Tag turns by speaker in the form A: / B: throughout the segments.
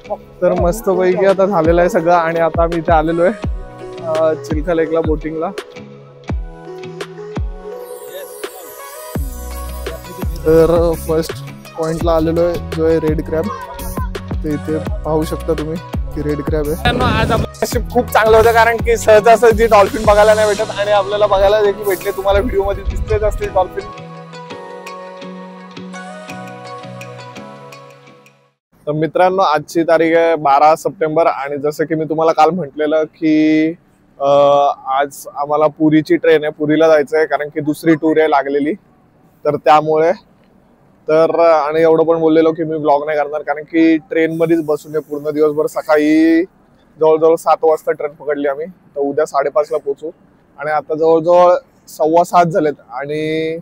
A: तर मस्त पैकी आता झालेलं आहे सगळं आणि आता आम्ही इथे आलेलो आहे चिल्का लेकला बोटिंगला। तर फर्स्ट पॉइंटला आलेलो आहे जो आहे रेड क्रॅब। ते इथे पाहू शकता तुम्ही की रेड क्रॅब आहे। आज आपलं खूप चांगलं होतं कारण की सहजासहजी डॉल्फिन बघायला नाही भेटत आणि आपल्याला बघायला देखील भेटले। तुम्हाला व्हिडिओ मध्ये दिसतेच असतील डॉल्फिन। तर मित्रांनो आजची तारीख आहे 12 सप्टेंबर आणि जसं की मी तुम्हाला काल म्हटलेलं की आज आम्हाला पुरीची ट्रेन आहे, पुरीला जायचं आहे कारण की दुसरी टूर आहे लागलेली। तर त्यामुळे तर आणि एवढं पण बोललेलो की मी ब्लॉग नाही करणार कारण की ट्रेन मध्येच बसून आहे पूर्ण दिवसभर। सकाळी जवळजवळ 7 वाजता ट्रेन पकडली आम्ही, तर उद्या 5:30 ला पोहोचू आणि आता जवळजवळ 6:15 झालेत आणि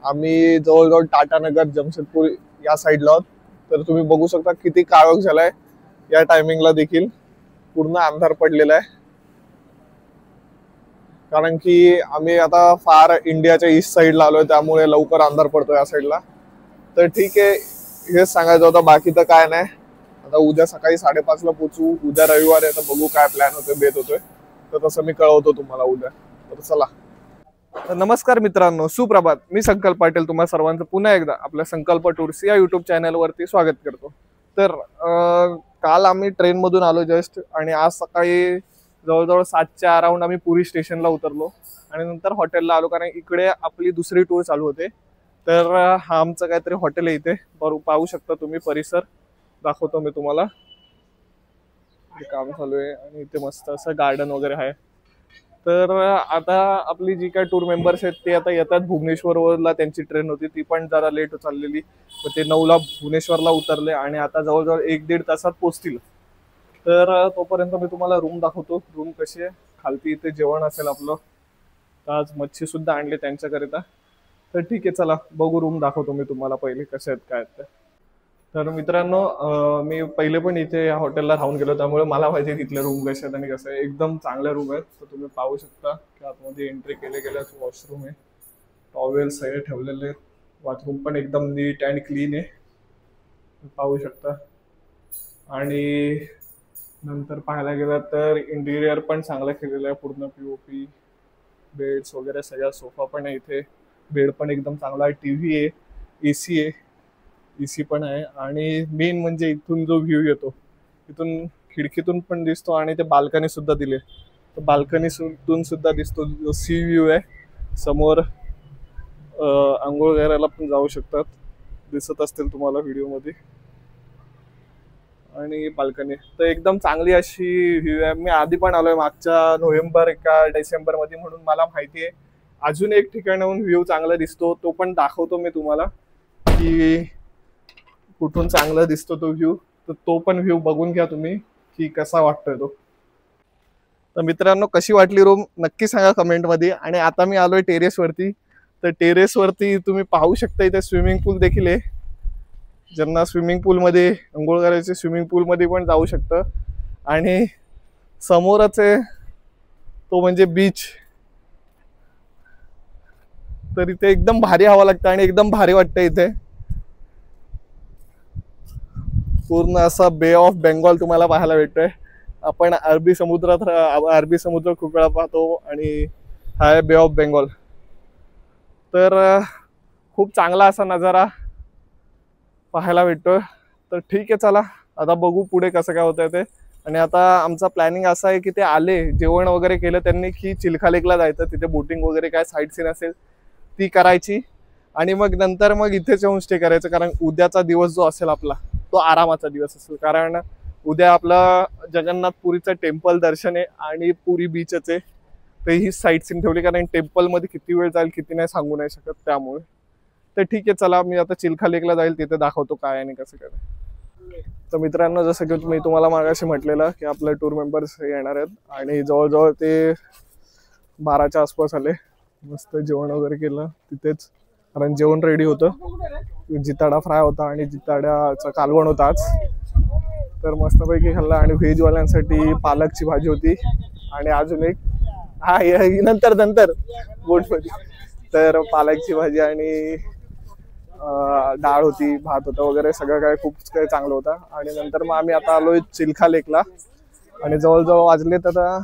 A: आम्ही जवळजवळ टाटानगर जमशेदपूर या साईडला आहोत। तर तुम्ही बघू शकता किती काळोख झालाय, या टायमिंगला देखील पूर्ण अंधार पडलेला आहे कारण की आम्ही आता फार इंडियाच्या ईस्ट साईडला आलोय त्यामुळे लवकर अंधार पडतो या साईडला। तर ठीक आहे, हेच सांगायचं होतं, बाकी तर काय नाही। आता उद्या सकाळी 5:30 ला पोहोचू, उद्या रविवार आहे तर बघू काय प्लॅन होतोय बेत होतोय, तर तसं मी कळवतो तुम्हाला उद्या। तर चला, तर नमस्कार मित्रांनो, सुप्रभात। मी संकल्प पाटील तुम्हा सर्वांचं पुन्हा एकदा आपल्या संकल्प टूर्स या युट्यूब चॅनलवरती स्वागत करतो। तर काल आम्ही ट्रेन मधून आलो जस्ट आणि आज सकाळी जवळजवळ 7च्या अराउंड आम्ही पुरी स्टेशनला उतरलो आणि नंतर हॉटेलला आलो कारण इकडे आपली दुसरी टूर चालू होते। तर हा आमचं काहीतरी हॉटेल आहे इथे, बरोबर पाहू शकता तुम्ही, परिसर दाखवतो मी तुम्हाला। काम चालू आहे आणि इथे मस्त असं गार्डन वगैरे आहे। तर आता आपली जी काय टूर मेंबर्स आहेत ते आता येतात भुवनेश्वरला, त्यांची ट्रेन होती ती पण जरा लेट चाललेली, तर ते 9ला भुवनेश्वरला उतरले आणि आता जवळजवळ 1-1.5 तासात पोहोचतील। तर तोपर्यंत मी तुम्हाला रूम दाखवतो, रूम कशी आहे। खालती इथे जेवण असेल आपलं, तर आज मच्छी सुद्धा आणली त्यांच्याकरिता। तर ठीक आहे, चला बघू, रूम दाखवतो मी तुम्हाला पहिले कसे आहेत काय आहेत। तर मित्रांनो मी पहिले पण इथे या हॉटेलला राहून गेलो त्यामुळे मला माहिती आहे तिथले रूम कसे आहेत आणि कसं आहे। एकदम चांगले रूम आहेत। तर तुम्ही पाहू शकता की आतमध्ये एंट्री गेल्याच वॉशरूम आहे, टॉवेल्स सगळे ठेवलेले, बाथरूम पण एकदम नीट अँड क्लीन आहे पाहू शकता। आणि नंतर पाहायला गेलं तर इंटिरियर पण चांगलं केलेलं आहे, पूर्ण पीओपी, बेड्स वगैरे सगळा, सोफा पण आहे इथे, बेड पण एकदम चांगला आहे, टीव्ही आहे, एसी आहे, एसी पण आहे। आणि मेन म्हणजे इथून जो व्ह्यू येतो, इथून खिडकीतून पण दिसतो आणि ते बाल्कनी सुद्धा दिले, तर बाल्कनीतून सुद्धा दिसतो जो सी व्ह्यू आहे। समोर आंघोळ करायला पण जाऊ शकतात, दिसत असतील तुम्हाला व्हिडिओ मध्ये। आणि बाल्कनी तर एकदम चांगली अशी व्ह्यू आहे। मी आधी पण आलोय मागच्या नोव्हेंबर का डिसेंबर मध्ये, म्हणून मला माहिती आहे। अजून एक ठिकाणाहून व्ह्यू चांगला दिसतो, तो पण दाखवतो मी तुम्हाला की कुठून चांगला दिसतो तो व्ह्यू, तर तो पण व्ह्यू बघून घ्या तुम्ही की कसा वाटतोय तो। तर मित्रांनो कशी वाटली रूम नक्की सांगा कमेंट मध्ये। आणि आता मी आलोय टेरेसवरती, तर टेरेसवरती तुम्ही पाहू शकता इथे स्विमिंग पूल देखील आहे, ज्यांना स्विमिंग पूल मध्ये अंघोळ करायचे स्विमिंग पूल मध्ये पण जाऊ शकतं। आणि समोरच आहे तो म्हणजे बीच, तर इथे एकदम भारी हवा लागतं आणि एकदम भारी वाटतं इथे। पूर्ण असा बे ऑफ बेंगॉल तुम्हाला पाहायला भेटतोय। आपण अरबी समुद्र खूप वेळा पाहतो आणि हा आहे बे ऑफ बेंगॉल। तर खूप चांगला असा नजारा पाहायला भेटतोय। तर ठीक आहे, चला आता बघू पुढे कसं काय होतंय ते। आणि आता आमचा प्लॅनिंग असा आहे की ते आले, जेवण वगैरे केलं त्यांनी की चिल्का लेकला जायचं, तिथे बोटिंग वगैरे काय साईट सीन असेल ती करायची आणि मग नंतर मग इथेच येऊन स्टे करायचं, कारण उद्याचा दिवस जो असेल आपला तो आरामाचा दिवस असेल। कारण उद्या आपला जगन्नाथपुरीचं टेम्पल दर्शन आहे आणि पुरी बीचच आहे, तर ही साईट सीन ठेवली कारण टेम्पल मध्ये किती वेळ जाईल किती नाही सांगू नाही शकत त्यामुळे। तर ठीक आहे, चला मी आता चिल्का लेकला जाईल, तिथे दाखवतो काय आणि कसं काय। तर मित्रांनो जसं की मी तुम्हाला मागाशी म्हटलेलं की आपले टूर मेंबर्स येणार आहेत आणि जवळजवळ ते 12च्या आसपास आले। मस्त जेवण वगैरे केलं तिथेच, कारण जेवण रेडी होतं, जिताडा फ्राय होता आणि जिताड्याचं कालवण होता आज, तर मस्तपैकी खाल्ला। आणि व्हेजवाल्यांसाठी पालकची भाजी होती आणि अजून एक नंतर बोटमध्ये, तर पालकची भाजी आणि डाळ होती, भात होतं वगैरे सगळं काय खूप काही चांगलं होतं. आणि नंतर मग आम्ही आता आलोय चिल्का लेकला आणि जवळजवळ वाजलेत आता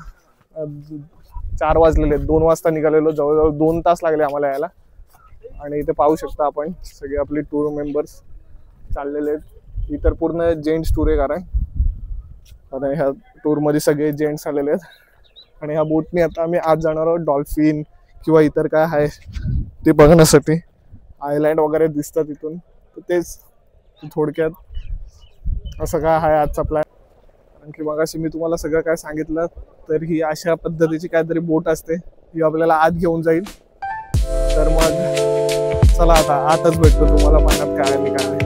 A: 4 वाजलेले, 2 वाजता निघालेलो, जवळजवळ 2 तास लागले आम्हाला यायला. आणि इथे पाहू शकता आपण सगळे आपले टूर मेंबर्स चाललेले आहेत. इतर पूर्ण जेंट्स टूर आहे कारण ह्या टूरमध्ये सगळे जेंट्स आलेले आहेत. आणि ह्या बोटने आता आम्ही आज जाणार आहोत डॉल्फिन किंवा इतर काय आहे ते बघण्यासाठी. आयलँड वगैरे दिसतात इथून, तर तेच थोडक्यात असं काय आहे आजचा प्लॅन. कारण की मगाशी मी तुम्हाला सगळं काय सांगितलं, तर ही अशा पद्धतीची काहीतरी बोट असते, ही आपल्याला आत घेऊन जाईल. तर मग चला आता आतच भेटतो तुम्हाला पाण्यात काय आणि काय नाही.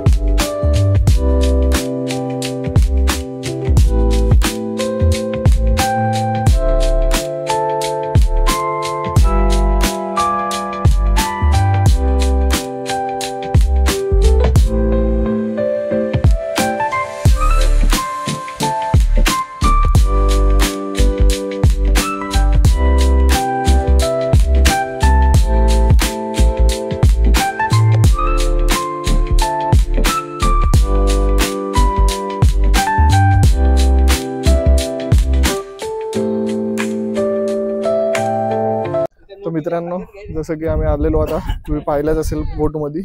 A: मित्रांनो, जसं की आम्ही आलेलो, आता तुम्ही पाहिलंच असेल बोटमध्ये,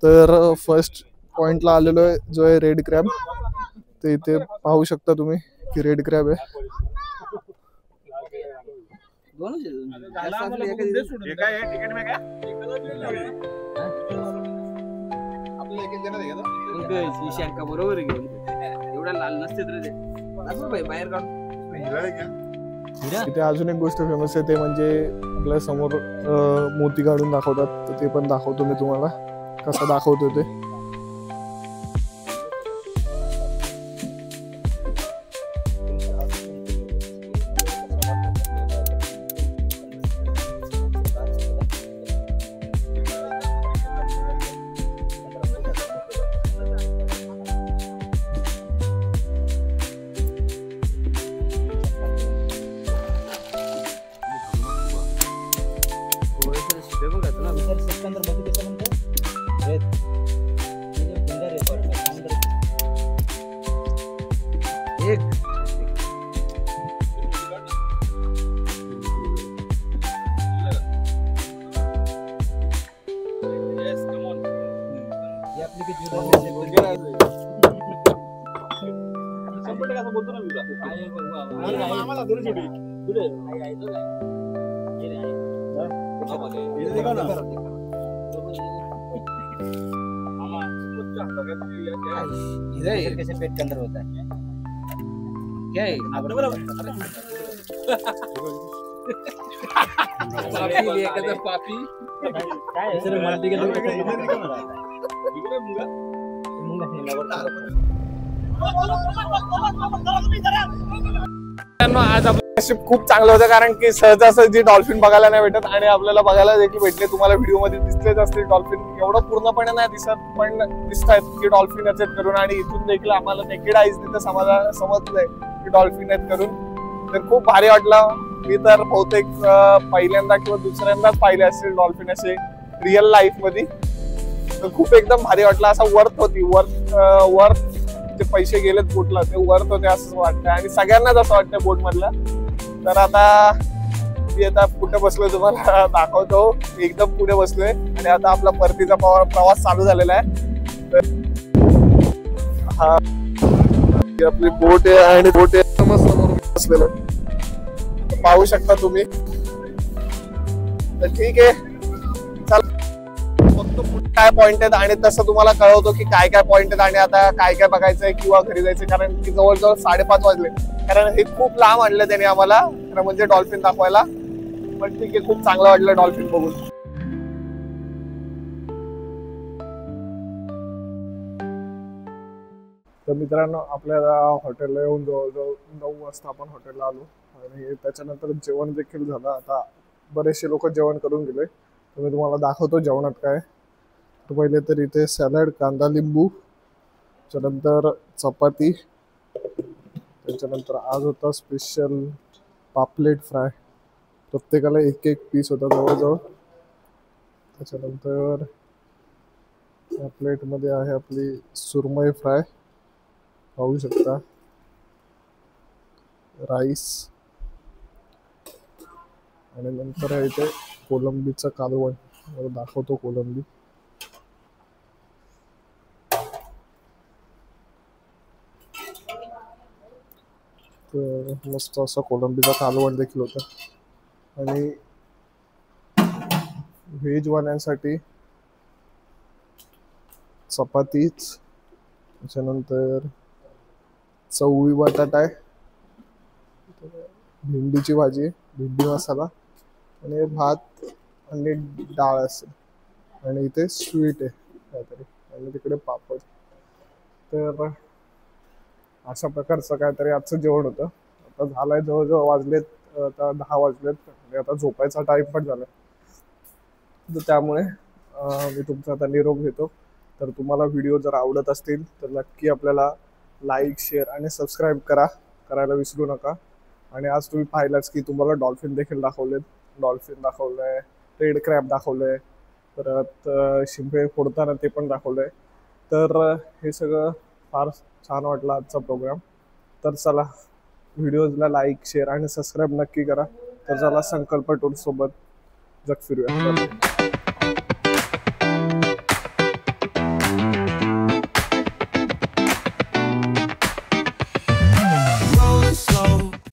A: तर फर्स्ट पॉइंटला आलेलो आहे जो आहे रेड क्रॅब. ते इथे पाहू शकता तुम्ही की रेड क्रॅब आहे. इथे अजून एक गोष्ट फेमस आहे, ते म्हणजे आपल्या समोर मोती काढून दाखवतात, तर ते पण दाखवतो मी तुम्हाला कसं दाखवतो ते.
B: इधर कैसे पेट के अंदर होता है क्या है? पापी लेकर पापी काय सर मल्टी के लोग
A: आज आपलं खूप चांगलं होतं, कारण की सहजासहजी डॉल्फिन बघायला नाही भेटत आणि आपल्याला बघायला देखील भेटले. तुम्हाला व्हिडिओ मध्ये दिसलेच असतील डॉल्फिन, एवढं पूर्णपणे नाही दिसत पण दिसत आहेत की डॉल्फिन आहेत करून. आणि इथून देखील आम्हाला नेकेड आईज तिथं समजलंय की डॉल्फिन आहेत करून. तर खूप भारी वाटलं. मी तर बहुतेक पहिल्यांदा किंवा दुसऱ्यांदाच पाहिले असतील डॉल्फिन असे रिअल लाईफ मध्ये. तर खूप एकदम भारी वाटलं. असं वर्थ होती, वर्थ ते पैसे गेलेत बोटला ते वर्थ होते असं वाटतं आणि सगळ्यांनाच असं वाटतं बोट मधलं. तर आता मी आता कुठे बसलोय तुम्हाला दाखवतो. एकदम पुढे बसलोय आणि आता आपला परतीचा प्रवास चालू झालेला आहे. तर हा आपली बोट आहे आणि बोट समोर बसलेलो पाहू शकता तुम्ही. तर ठीक आहे, चला फक्त काय पॉइंट आहेत आणि तसं तुम्हाला कळवतो की काय काय पॉइंट आहेत आणि आता काय काय बघायचंय किंवा घरी जायचंय. कारण की जवळजवळ 5:30 वाजले, कारण हे खूप लांब आणलं त्याने आम्हाला म्हणजे डॉल्फिन दाखवायला. पण ठीक आहे, खूप चांगलं वाटलं डॉल्फिन बघून. तर मित्रांनो, आपल्याला हॉटेलला येऊन जवळजवळ 9 वाजता आपण हॉटेलला आलो आणि त्याच्यानंतर जेवण देखील झालं. आता बरेचसे लोक जेवण करून गेले, तर मी तुम्हाला दाखवतो जेवणात काय. तर पहिले तर इथे सॅलड, कांदा लिंबू, त्याच्यानंतर चपाती, त्याच्यानंतर आज होता स्पेशल पापलेट फ्राय, प्रत्येकाला एक एक पीस होता जवळजवळ. त्याच्यानंतर या प्लेट मध्ये आहे आपली सुरमई फ्राय, पाहू शकता, राईस, आणि नंतर आहे इथे कोलंबीचं कालवण. दाखवतो कोलंबी. तर मस्त असं कोलंबीचं कालवण देखील होतं. आणि व्हेजवाल्यांसाठी चपातीच, त्याच्यानंतर चवळी बटाटा आहे, भेंडीची भाजी, भेंडी मसाला, आणि भात आणि डाळ असेल, आणि इथे स्वीट आहे काहीतरी, आणि तिकडे पापड. तर अशा प्रकारचं काहीतरी आजचं जेवण होतं. आता झालंय जवळजवळ वाजलेत आता 10 वाजलेत, आणि आता झोपायचा टाइम पण झाला. तर त्यामुळे मी तुमचा आता निरोप घेतो. तर तुम्हाला व्हिडिओ जर आवडत असतील तर नक्की आपल्याला लाईक, शेअर आणि सबस्क्राईब करायला विसरू नका. आणि आज तुम्ही पाहिलाच की तुम्हाला डॉल्फिन देखील दाखवलेत. डॉल्फिन दाखवलंय, रेड क्रॅब दाखवलंय, परत शिंपे फोडताना ते पण दाखवलंय. तर हे सगळं फार छान वाटलं आजचा प्रोग्राम. तर चला, व्हिडिओजला लाईक, शेअर आणि सबस्क्राईब नक्की करा. तर चला, संकल्प टूर सोबत जग फिरूया.